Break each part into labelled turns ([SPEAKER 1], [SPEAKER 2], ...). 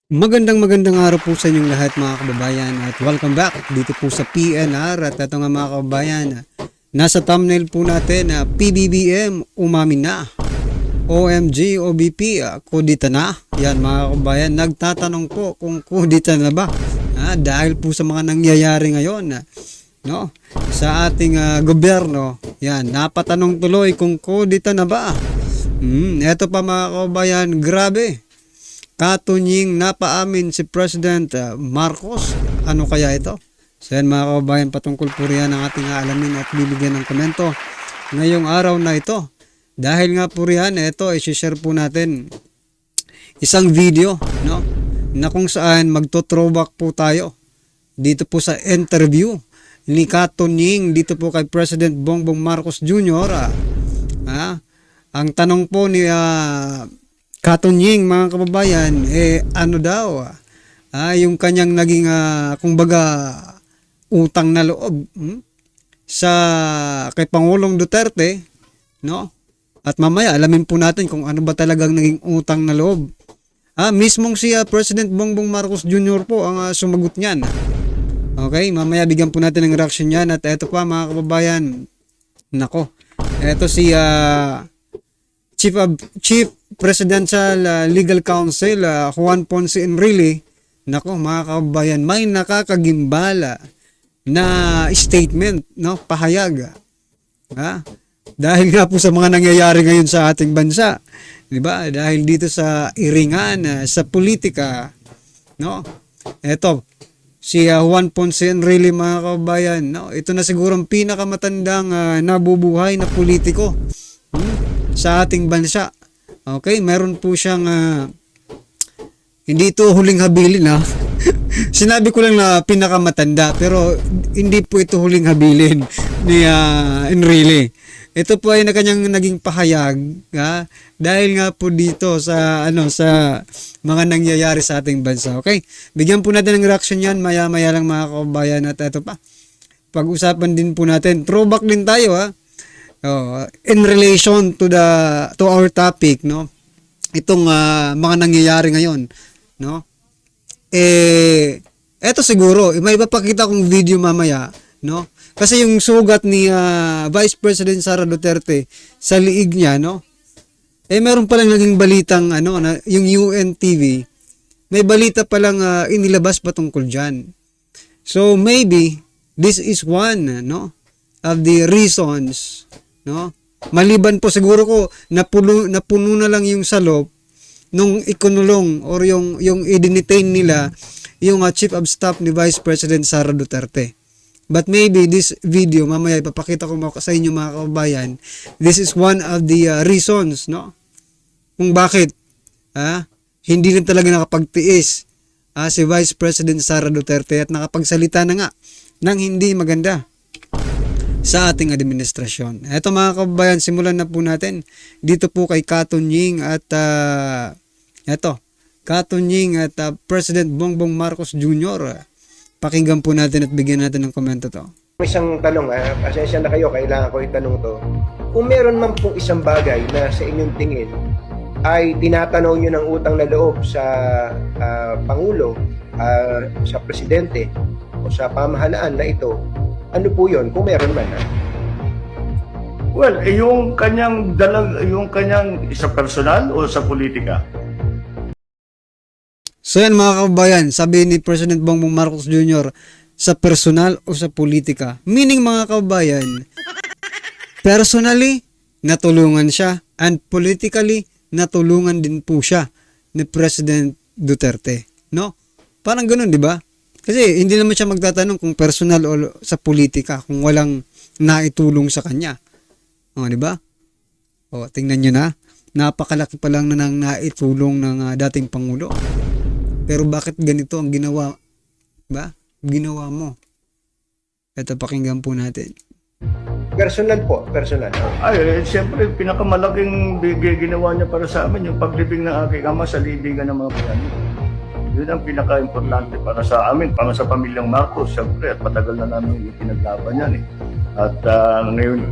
[SPEAKER 1] Magandang araw po sa inyong lahat mga kababayan at welcome back dito po sa PNR at ito nga mga kababayan, nasa thumbnail po natin na PBBM umamin na, OMG OBP kudita na. Yan mga kababayan, nagtatanong po kung kudita na ba dahil po sa mga nangyayari ngayon no, sa ating gobyerno. Yan, napatanong tuloy kung kudita na ba. Eto pa mga kababayan, grabe. Katunying napaamin si President Marcos. Ano kaya ito? So yan mga kababayan, patungkol po riyan ang ating alamin at bibigyan ng komento ngayong araw na ito. Dahil nga po riyan, ito i-share po natin isang video, no, na kung saan magto-throwback po tayo dito po sa interview ni Katunying dito po kay President Bongbong Marcos Jr. Ang tanong po ni Katunying mga kababayan, ano daw yung kanyang naging kumbaga utang na loob sa kay Pangulong Duterte, no? At mamaya alamin po natin kung ano ba talagang naging utang na loob. Mismong si President Bongbong Marcos Jr. po ang sumagot niyan. Okay, mamaya bigyan po natin ng reaction niyan. At eto pa mga kababayan, nako, eto si Chief Presidential Legal Counsel Juan Ponce Enrile. Nako mga kababayan, may nakakagimbala na statement, no, pahayag. Dahil nga po sa mga nangyayari ngayon sa ating bansa, 'di ba? Dahil dito sa iringan sa politika, no? Eto si Juan Ponce Enrile mga kababayan, no? Ito na siguro ang pinakamatandang nabubuhay na politiko sa ating bansa. Okay, meron po siyang hindi ito huling habilin Sinabi ko lang na pinakamatanda pero hindi po ito huling habilin ni Enrile. Ito po ay na kanyang naging pahayag dahil nga po dito sa sa mga nangyayari sa ating bansa. Okay? Bigyan po natin ng reaction 'yan maya-maya lang mga kababayan at ito pa. Pag-usapan din po natin. Throwback din tayo in relation to our topic, no, itong mga nangyayari ngayon, no, eto siguro may ipapakita kong video mamaya, no, kasi yung sugat ni Vice President Sara Duterte sa liig niya, no, meron palang naging balitang na yung UNTV may balita palang inilabas patungkol diyan. So maybe this is one, no, of the reasons, no? Maliban po siguro ko napuno na lang yung salop nung ikunulong or yung i-detain nila yung Chief of Staff ni Vice President Sara Duterte. But maybe this video mamaya ipapakita ko sa inyo mga kababayan. This is one of the reasons, no? Kung bakit hindi na talaga nakapagtiis si Vice President Sara Duterte at nakapagsalita na nga ng hindi maganda sa ating administrasyon. Eto mga kababayan, simulan na po natin dito po kay Katunying at Katunying at President Bongbong Marcos Jr. Pakinggan po natin at bigyan natin ng komento to.
[SPEAKER 2] Isang tanong, pasensya na kayo, kailangan ko itanong to. Kung meron man pong isang bagay na sa inyong tingin ay tinatanaw nyo ng utang na loob sa Pangulo, sa Presidente o sa pamahalaan na ito, ano po yun kung meron man?
[SPEAKER 3] Well, yung kanyang sa personal o sa politika?
[SPEAKER 1] So yan mga kababayan, sabi ni President Bongbong Marcos Jr., sa personal o sa politika. Meaning mga kababayan, personally, natulungan siya and politically, natulungan din po siya ni President Duterte. No? Parang ganun, di ba? Kasi hindi naman siya magtatanong kung personal o sa politika kung walang naitulong sa kanya. Di ba? Tingnan nyo na. Napakalaki pa lang na nang naitulong ng dating Pangulo. Pero bakit ganito ang ginawa? Ba? Ginawa mo. Ito pakinggan po natin.
[SPEAKER 2] Personal po, personal.
[SPEAKER 3] Ay, siyempre, pinakamalaking ginawa niya para sa amin, yung paglibing ng aking ama sa libingan ng mga bayani. Yun ang pinaka-importante para sa amin, para sa pamilyang Marcos, siyempre, at matagal na namin pinaglaban yan At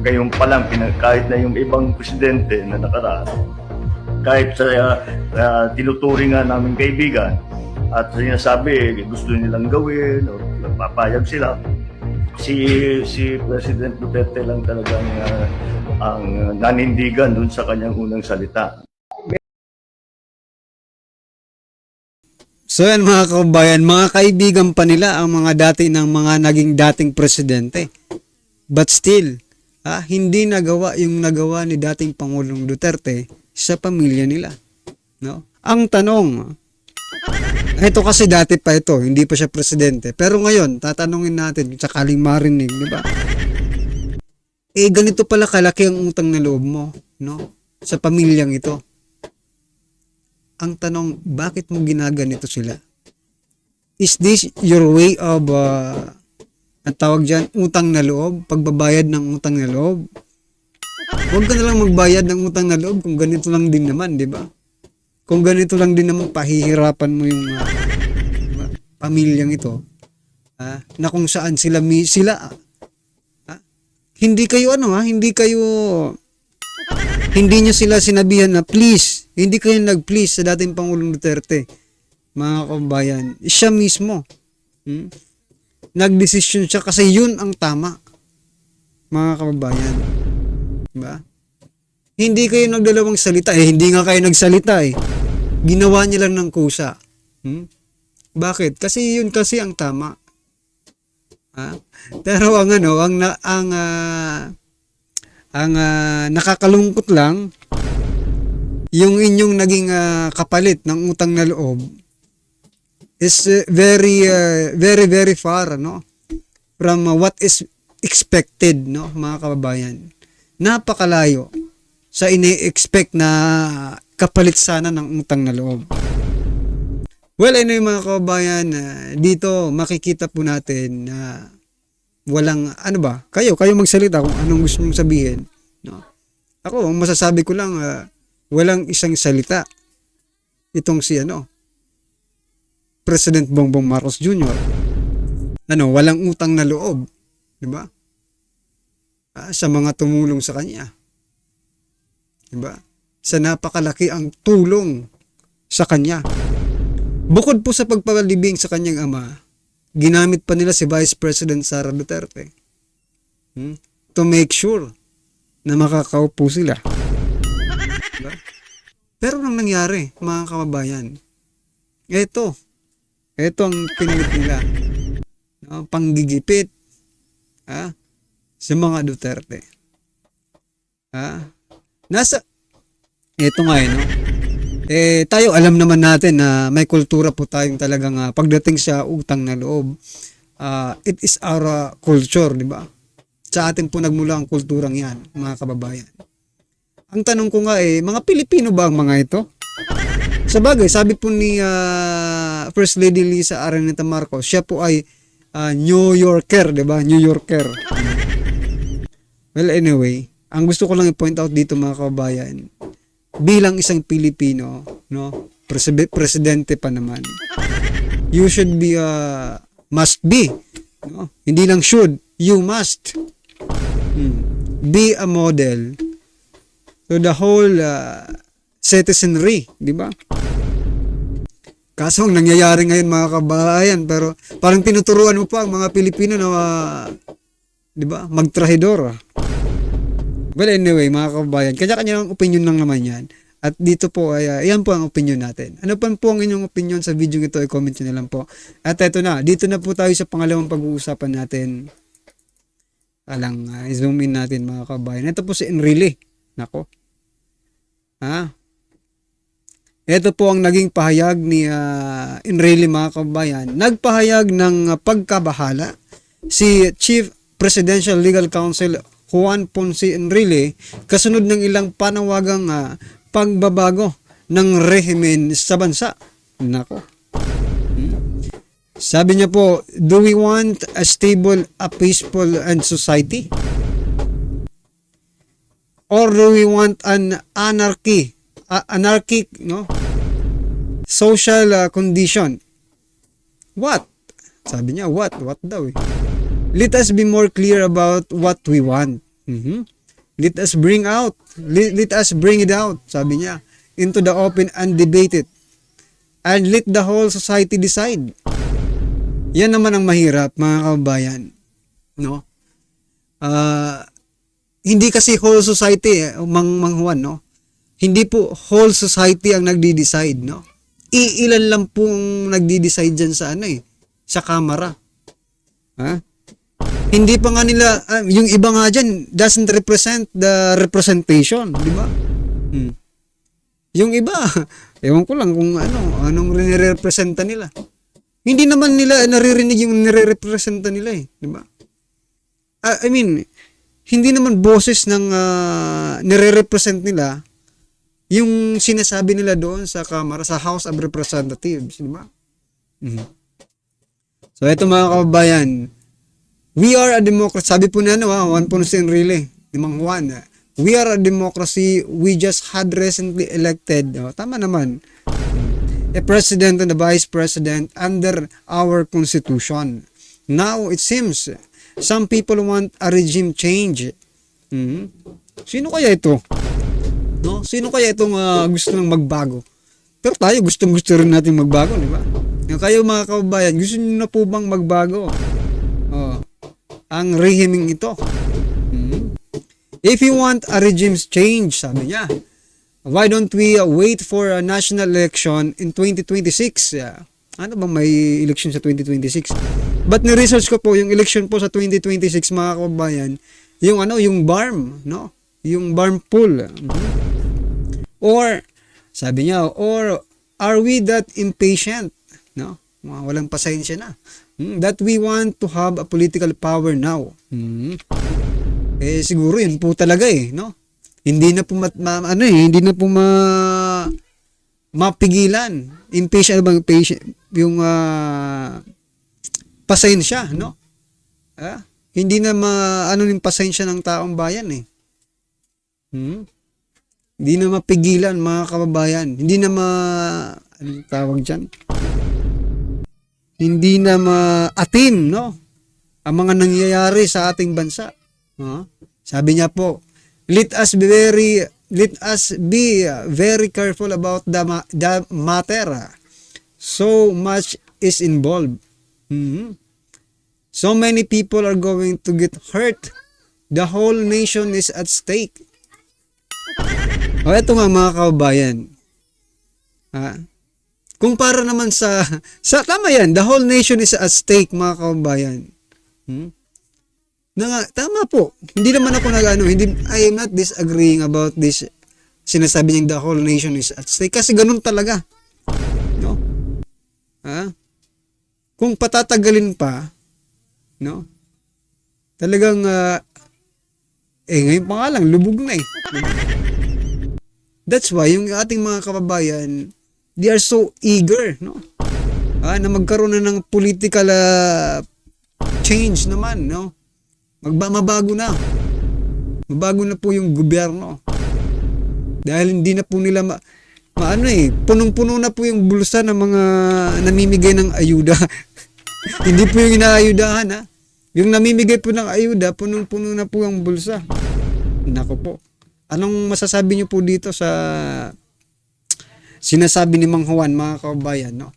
[SPEAKER 3] ngayon pa lang, kahit na yung ibang presidente na nakaraan, kahit sa tinuturing nga namin kaibigan, at sinasabi gusto nilang gawin o nagpapayag sila. Si President Duterte lang talagang ang nanindigan dun sa kanyang unang salita.
[SPEAKER 1] So yan mga kababayan, mga kaibigan pa nila ang mga naging dating presidente. But still, hindi nagawa yung nagawa ni dating Pangulong Duterte sa pamilya nila. No? Ang tanong, ito kasi dati pa ito, hindi pa siya presidente. Pero ngayon, tatanungin natin kung sakaling marinig, di ba? Ganito pala kalaki ang utang na loob mo, no? Sa pamilyang ito. Ang tanong, bakit mo ginaganito sila? Is this your way of, ang tawag dyan, utang na loob? Pagbabayad ng utang na loob? Huwag ka na lang magbayad ng utang na loob kung ganito lang din naman, di ba? Kung ganito lang din naman, pahihirapan mo yung pamilyang ito, na kung saan sila, hindi kayo hindi nyo sila sinabihan na please, hindi kayo nag-please sa dating Pangulong Duterte, mga kababayan. Siya mismo, nagdesisyon siya kasi yun ang tama, mga kababayan. Diba? Hindi kayo nagdalawang salita, hindi nga kayo nagsalita Ginawa niya lang ng kusa. Bakit? Kasi yun kasi ang tama. Pero ang nakakalungkot lang, yung inyong naging kapalit ng utang na loob is very very far, no, from what is expected, no, mga kababayan. Napakalayo sa ini-expect na kapalit sana ng utang na loob. Well, anyway mga kababayan, dito makikita po natin na walang, kayo magsalita kung anong gusto mong sabihin. No? Ako, ang masasabi ko lang, walang isang salita itong si President Bongbong Marcos Jr. Walang utang na loob. Diba? Sa mga tumulong sa kanya. Diba? Sa napakalaki ang tulong sa kanya. Bukod po sa pagpapalibing sa kanyang ama, ginamit pa nila si Vice President Sara Duterte to make sure na makakaupo sila. Diba? Pero nang nangyari, mga kababayan, ito ang pinilit nila. Panggigipit sa mga Duterte. Ito nga tayo alam naman natin na may kultura po tayong talagang pagdating sa utang na loob. It is our culture, di ba? Sa atin po nagmula ang kulturang yan, mga kababayan. Ang tanong ko nga mga Pilipino ba ang mga ito? Sa bagay, sabi po ni First Lady Lisa Araneta Marcos, siya po ay New Yorker, di ba? New Yorker. Well, anyway, ang gusto ko lang i-point out dito, mga kababayan, bilang isang Pilipino, no, presidente pa naman, you should be must be, no? Hindi lang should, you must be a model to the whole citizenry, di ba? Kaso ang nangyayari ngayon, mga kababayan, pero parang tinuturuan mo pa ang mga Pilipino na di ba, magtrahidor. Well, anyway, mga kababayan, kanya-kanya ang opinion lang naman yan. At dito po, yan po ang opinion natin. Ano pa po ang inyong opinion sa video ito, i-comment nyo na lang po. At eto na, dito na po tayo sa pangalawang pag-uusapan natin. I-zoom in natin, mga kababayan. Ito po si Enrile. Nako. Ito po ang naging pahayag ni Enrile, mga kababayan. Nagpahayag ng pagkabahala si Chief Presidential Legal Counsel Juan Ponce Enrile kasunod ng ilang panawagang pagbabago ng rehimen sa bansa. Nako. Sabi niya po, do we want a stable, a peaceful and society? Or do we want an anarchic, no? Social condition? What? Sabi niya, what? What daw Let us be more clear about what we want. Let us bring it out, sabi niya, into the open and debate it. and let the whole society decide. Yan naman ang mahirap, mga kababayan. No? Hindi kasi whole society, Mang Juan, no? Hindi po whole society ang nagdi-decide, no? Iilan lang pong nagdi-decide dyan sa sa kamara. Ha? Hindi pa nga nila, yung iba nga dyan, doesn't represent the representation, di ba? Yung iba, ewan ko lang kung anong nire-representa nila. Hindi naman nila naririnig yung nire-representa nila di ba? I mean, hindi naman boses ng nire-represent nila yung sinasabi nila doon sa kamara, sa House of Representatives, di ba? So, ito mga kababayan, we are a democracy. Sabi po na Juan Ponce Enrile, ni Mang Juan, we are a democracy. We just had recently elected. Tama naman. A president and a vice president under our constitution. Now, it seems, some people want a regime change. Sino kaya ito? No? Sino kaya itong gusto nang magbago? Pero tayo, gusto rin natin magbago, di ba? Kayo mga kababayan, gusto niyo na po bang magbago? Ang rehiming ito. If you want a regime change, sabi niya, why don't we wait for a national election in 2026? Ano bang may election sa 2026? But ni-research ko po yung election po sa 2026, mga kababayan, yung BARM, no? Yung BARM pool. Or sabi niya, or are we that impatient, no? Walang pasensya na. That we want to have a political power now. Siguro yun po talaga no? Hindi na po hindi na po mapigilan. Impatient bang patient yung pasensya, no? Hindi na yung pasensya ng taong bayan Hindi na mapigilan, mga kababayan. Hindi na anong tawag diyan? Hindi na maatim, no? Ang mga nangyayari sa ating bansa. Sabi niya po, let us be very careful about the matter. So much is involved. So many people are going to get hurt. The whole nation is at stake. Ito nga, mga kababayan. Kung para naman sa tama yan, the whole nation is at stake, mga kababayan. Tama po. Hindi naman ako I am not disagreeing about this. Sinasabi niyang the whole nation is at stake. Kasi ganun talaga. No? Kung patatagalin pa, no? Talagang, ngayon pa nga lang, lubog na That's why, yung ating mga kababayan, they are so eager, no? Na magkaroon na ng political change naman, no? Mabago na. Mabago na po yung gobyerno. Dahil hindi na po nila punong-puno na po yung bulsa ng mga namimigay ng ayuda. Hindi po yung inaayudahan, Yung namimigay po ng ayuda, punong-puno na po yung bulsa. Nako po. Anong masasabi niyo po dito sa sinasabi ni Mang Juan, mga kababayan, no?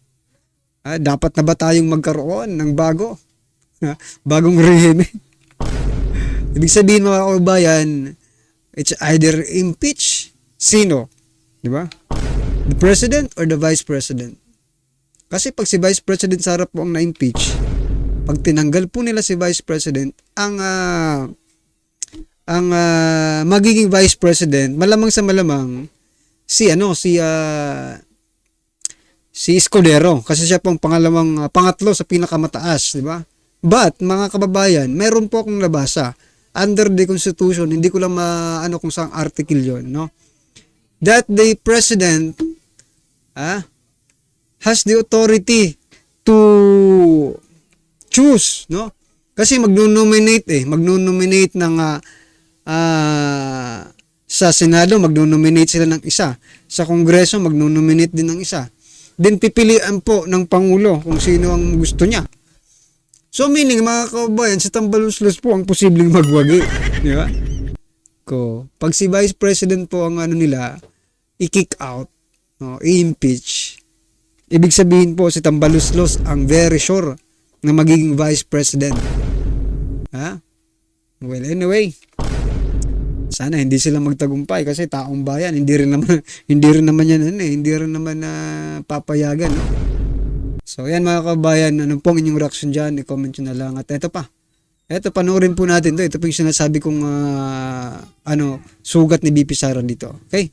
[SPEAKER 1] Dapat na ba tayong magkaroon ng bagong rehime? Ibig sabihin, mga kababayan, it's either impeach sino, di ba? The president or the vice president. Kasi pag si vice president sa harap po ang na-impeach, pag tinanggal po nila si vice president, ang magiging vice president, malamang sa malamang si Escudero, kasi siya pong pangatlo sa pinakamataas, di ba? But mga kababayan, meron po akong nabasa under the Constitution, hindi ko lang kung saang article 'yon, no? That the president has the authority to choose, no? Kasi magno-nominate ng sa Senado, magno-nominate sila ng isa. Sa Kongreso, magno-nominate din ng isa. Then pipilian po ng Pangulo kung sino ang gusto niya. So meaning, mga kababayan, sa tambaluslos po ang posibleng magwagi. Di ba? Pag si Vice President po ang nila, i-kick out, no, i-impeach, Ibig sabihin po si Tambaluslos ang very sure na magiging Vice President. Ha? Well, anyway, sana hindi sila magtagumpay kasi taong bayan, hindi rin naman yan hindi rin naman papayagan, no? So yan mga kabayan, ano pong inyong reaction dyan, i-comment nyo na lang. At eto panoorin po natin to. Ito po yung sinasabi kong sugat ni BP Sara dito. Okay?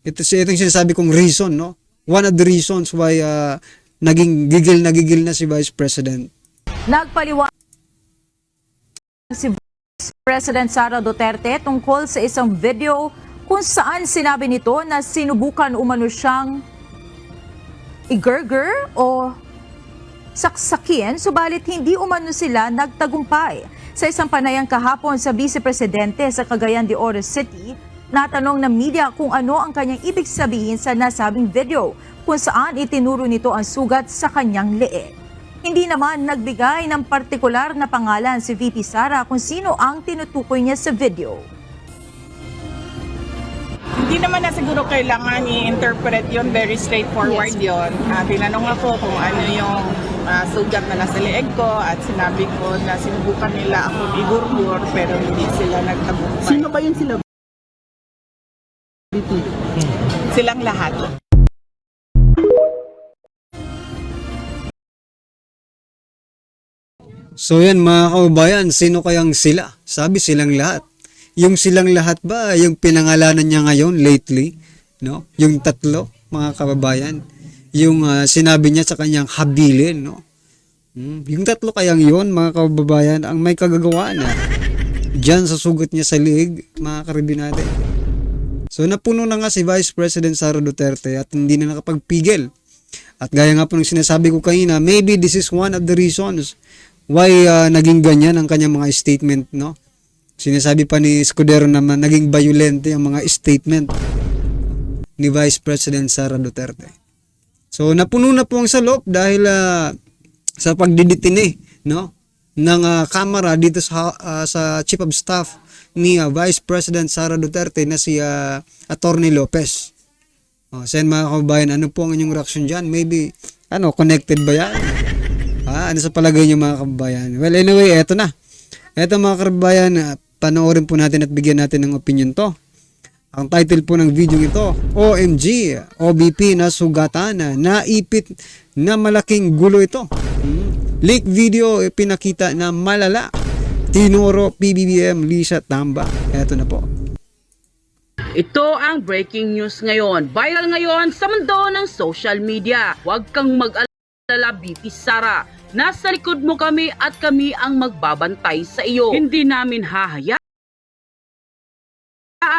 [SPEAKER 1] Ito yung sinasabi kong reason, no? One of the reasons why naging gigil na si Vice President.
[SPEAKER 4] Nagpaliwanag si Vice President Sara Duterte tungkol sa isang video kung saan sinabi nito na sinubukan umano siyang i-gurger o saksakin, subalit hindi umano sila nagtagumpay. Sa isang panayang kahapon sa Vice Presidente sa Cagayan de Oro City, natanong ng media kung ano ang kanyang ibig sabihin sa nasabing video, kung saan itinuro nito ang sugat sa kanyang leeg. Hindi naman nagbigay ng partikular na pangalan si VP Sara kung sino ang tinutukoy niya sa video.
[SPEAKER 5] Hindi naman na siguro kailangan i-interpret yun, very straightforward yun. Tinanong ako kung ano yung sugat na nasa leeg ko at sinabi ko na sinubukan nila ako igurgur pero hindi sila nagtagumpay.
[SPEAKER 6] Sino ba yun sila?
[SPEAKER 5] Silang lahat.
[SPEAKER 1] So yan mga kababayan, sino kayang sila? Sabi silang lahat. Yung silang lahat ba, yung pinangalanan niya ngayon lately, no? Yung tatlo, mga kababayan, yung sinabi niya sa kanyang habilin, no? Yung tatlo kayang yon, mga kababayan, ang may kagagawa na diyan sa sugat niya sa liig, mga karibin natin. So napuno na nga si Vice President Sara Duterte at hindi na nakapagpigil. At gaya nga po ng sinasabi ko kanina, maybe this is one of the reasons why naging ganyan ang kanyang mga statement, no? Sinasabi pa ni Escudero naman naging violente ang mga statement ni Vice President Sara Duterte. So napuno na po ang salop dahil sa pagdidetine, no, ng kamera dito sa Chief of Staff ni Vice President Sara Duterte na si Attorney Lopez. Sen mga kababayan, ano po ang inyong reaction dyan? Maybe, connected ba yan? Ano sa palagay niyo mga kababayan? Well, anyway, eto na. Eto mga kababayan, panoorin po natin at bigyan natin ng opinion to. Ang title po ng video ito, OMG, OBP na sugatan, naipit na malaking gulo ito. Leak video pinakita na malala. Tinuro PBBM Lisa Tamba. Eto na po.
[SPEAKER 7] Ito ang breaking news ngayon. Viral ngayon sa mundo ng social media. Huwag kang mag-alala, BP Sara. Nasa likod mo kami at kami ang magbabantay sa iyo. Hindi namin hahayaan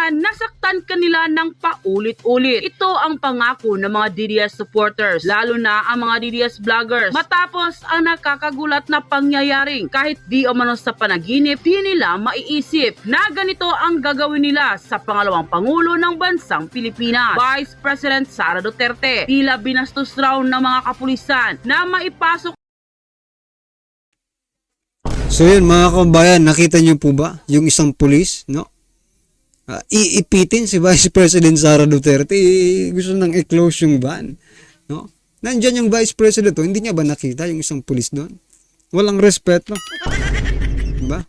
[SPEAKER 7] nasaktan kanila ng paulit-ulit. Ito ang pangako ng mga DDS supporters, lalo na ang mga DDS vloggers. Matapos ang nakakagulat na pangyayaring kahit di umano sa panaginip, di nila maiisip na ganito ang gagawin nila sa pangalawang pangulo ng bansang Pilipinas, Vice President Sara Duterte. Tila binastos raw ng mga kapulisan na maipasok.
[SPEAKER 1] So yun mga kababayan, nakita niyo po ba yung isang pulis, no? Iipitin si Vice President Sara Duterte, gusto nang i-close yung van, no? Nandiyan yung Vice President, hindi niya ba nakita yung isang pulis doon? Walang respeto, diba?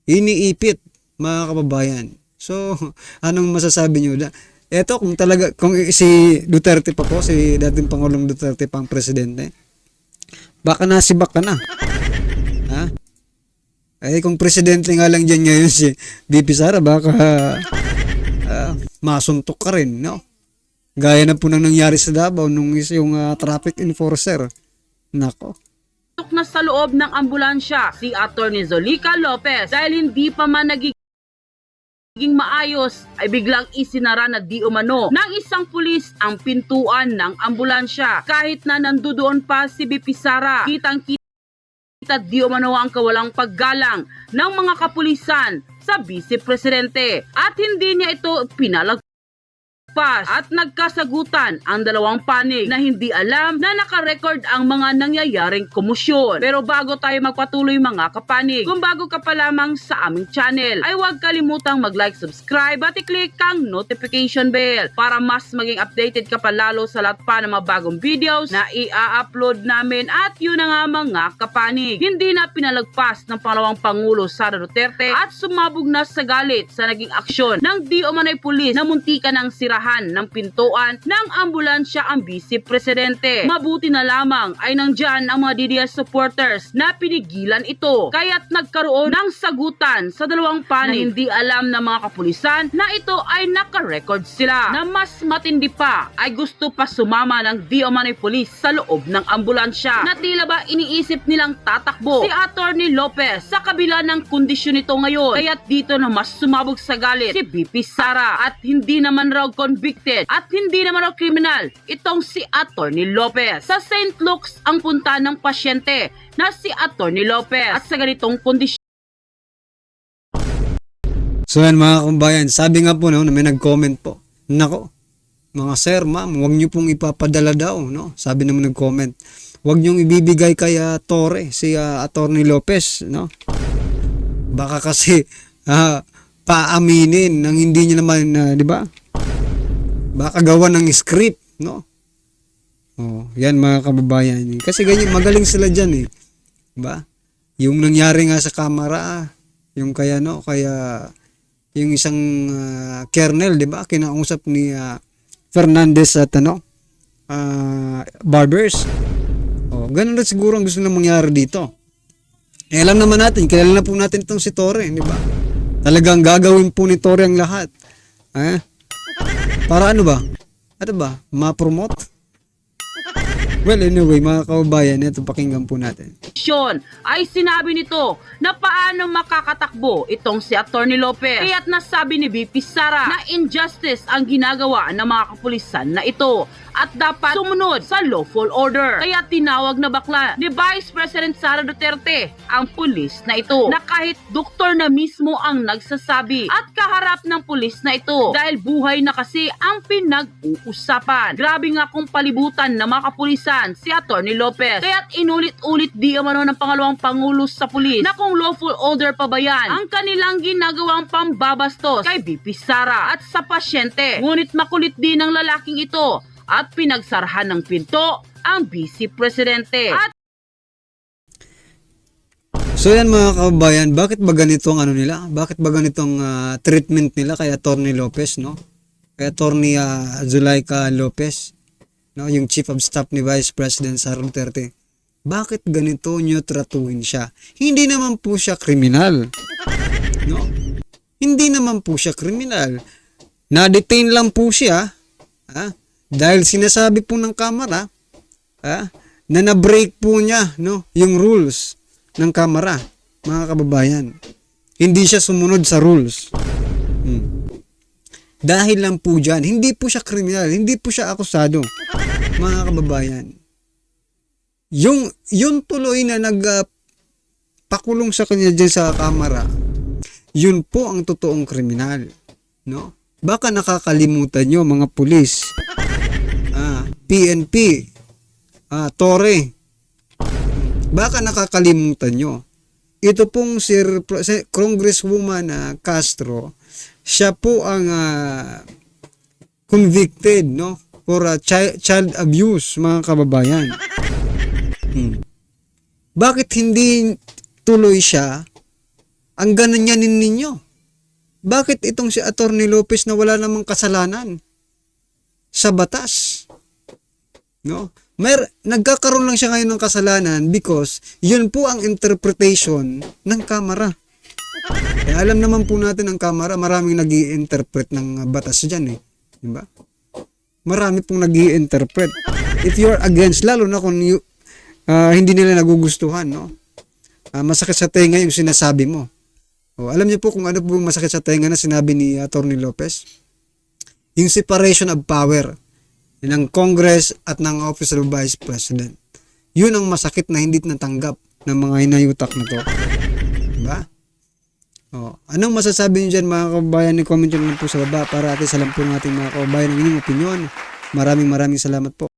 [SPEAKER 1] Iniipit mga kababayan. So anong masasabi niyo? Eto kung si Duterte pa po, si dating Pangulong Duterte pang presidente, baka nasibak ka na. Ha? Kung presidente nga lang dyan ngayon si BP Sara, baka masuntok ka rin, no? Gaya na po nang nangyari sa Davao nung yung traffic enforcer. Nako.
[SPEAKER 7] Na sa loob ng ambulansya si Attorney Zolica Lopez dahil hindi pa man naging maayos ay biglang isinara na di umano ng isang pulis ang pintuan ng ambulansya. Kahit na nandoon pa si BP Sara, kitang-kita di umano ang kawalang paggalang ng mga kapulisan sa Vice Presidente at hindi niya ito pinalagpasan. pinalagpas at nagkasagutan ang dalawang panig na hindi alam na nakarecord ang mga nangyayaring komosyon. Pero bago tayo magpatuloy mga kapanig, kung bago ka pa lamang sa aming channel, ay huwag kalimutang mag-like, subscribe at i-click ang notification bell para mas maging updated ka pa lalo sa lahat pa ng mga bagong videos na i-upload namin. At yun na nga mga kapanig, hindi na pinalagpas ng pangalawang Pangulo Sara Duterte at sumabog na sa galit sa naging aksyon ng di umano'y pulis na muntikan ng sirahan ng pintuan ng ambulansya ang Vice Presidente. Mabuti na lamang ay nandyan ang mga DDS supporters na pinigilan ito, kaya't nagkaroon ng sagutan sa dalawang panig na hindi alam ng mga kapulisan na ito ay nakarecord sila. Na mas matindi pa ay gusto pa sumama ng di umano'y pulis sa loob ng ambulansya na tila ba iniisip nilang tatakbo si Atty. Lopez sa kabila ng kondisyon nito ngayon. Kaya't dito na mas sumabog sa galit si VP Sara at hindi naman raw convicted at hindi naman raw kriminal itong si Atty. Lopez. Sa St. Luke's ang punta ng pasyente na si Atty. Lopez at sa ganitong kondisyon.
[SPEAKER 1] So yan mga kabayan, sabi nga po no, na may nag-comment po. Nako, mga sir, ma'am, huwag niyo pong ipapadala daw, no? Sabi naman nag-comment. Huwag niyong ibibigay kay Torre, si Atty. Lopez, no? Baka kasi paaminin nang hindi niya naman, di ba? Baka gawa ng script, no? Oh, yan mga kababayan. Kasi ganyan, magaling sila diyan eh. Di ba? Yung nangyari nga sa kamera, yung kaya no, kaya yung isang kernel, di ba? Kinausap ni Fernandez at Barbers. Oh, ganun rin siguro ang gusto na mangyari dito. Eh, alam naman natin, kilala na po natin itong si Torre, di ba? Talagang gagawin po ni Torre ang lahat. Para ano ba? Ano ba? Ma-promote? Well, anyway, mga kababayan, ito pakinggan po natin.
[SPEAKER 7] Ay sinabi nito na paano makakatakbo itong si Atty. Lopez. Kaya't nasabi ni VP Sara na injustice ang ginagawa ng mga kapulisan na ito at dapat sumunod sa lawful order. Kaya tinawag na bakla ni Vice President Sara Duterte ang pulis na ito na kahit doktor na mismo ang nagsasabi at kaharap ng pulis na ito dahil buhay na kasi ang pinag-uusapan. Grabe nga kung palibutan ng mga kapulisan si Atty. Lopez. Kaya't inulit-ulit di umano ng pangalawang Pangulo sa pulis na kung lawful order pa ba yan ang kanilang ginagawang pambabastos kay VP Sara at sa pasyente. Ngunit makulit din ng lalaking ito at pinagsarahan ng pinto ang Vice Presidente. At
[SPEAKER 1] so yan mga kababayan, bakit ba ganito ang ano nila? Bakit ba ganitong treatment nila kay Atty. Lopez, no? Kay Atty. Zulaika Lopez, no? Yung Chief of Staff ni Vice President Sara Duterte. Bakit ganito nyo tratuhin siya? Hindi naman po siya kriminal. No? Hindi naman po siya kriminal. Na-detain lang po siya, dahil sinasabi po ng kamera, na na-break po niya, no, yung rules ng kamera, mga kababayan. Hindi siya sumunod sa rules. Dahil lang po dyan, hindi po siya kriminal, hindi po siya akusado, mga kababayan. Yung tuloy na nagpakulong sa kanya dyan sa kamera, yun po ang totoong kriminal, no? Baka nakakalimutan nyo mga pulis, PNP, Torre, baka nakakalimutan nyo. Ito pong Congresswoman Castro, siya po ang convicted, no, for child abuse, mga kababayan. Bakit hindi tuloy siya ang gananyanin ninyo? Bakit itong si Atty. Lopez na wala namang kasalanan sa batas? No? Nagkakaroon lang siya ngayon ng kasalanan because yun po ang interpretation ng kamera. Eh, alam naman po natin ang kamera, maraming nag-i-interpret ng batas dyan eh. Diba? Marami pong nag-i-interpret. If you're against, lalo na kung hindi nila nagugustuhan, no? Masakit sa tenga yung sinasabi mo. Alam niyo po kung ano po yung masakit sa tenga na sinabi ni Atty. Lopez? Yung separation of power ng Congress at ng Office of Vice President. Yun ang masakit na hindi natanggap ng mga hinayutak na to. Diba? Oh, anong masasabi niyo dyan mga kababayan? I-comment nyo lang po sa baba para at least alam po ng ating mga kababayan ang inyong opinion. Maraming salamat po.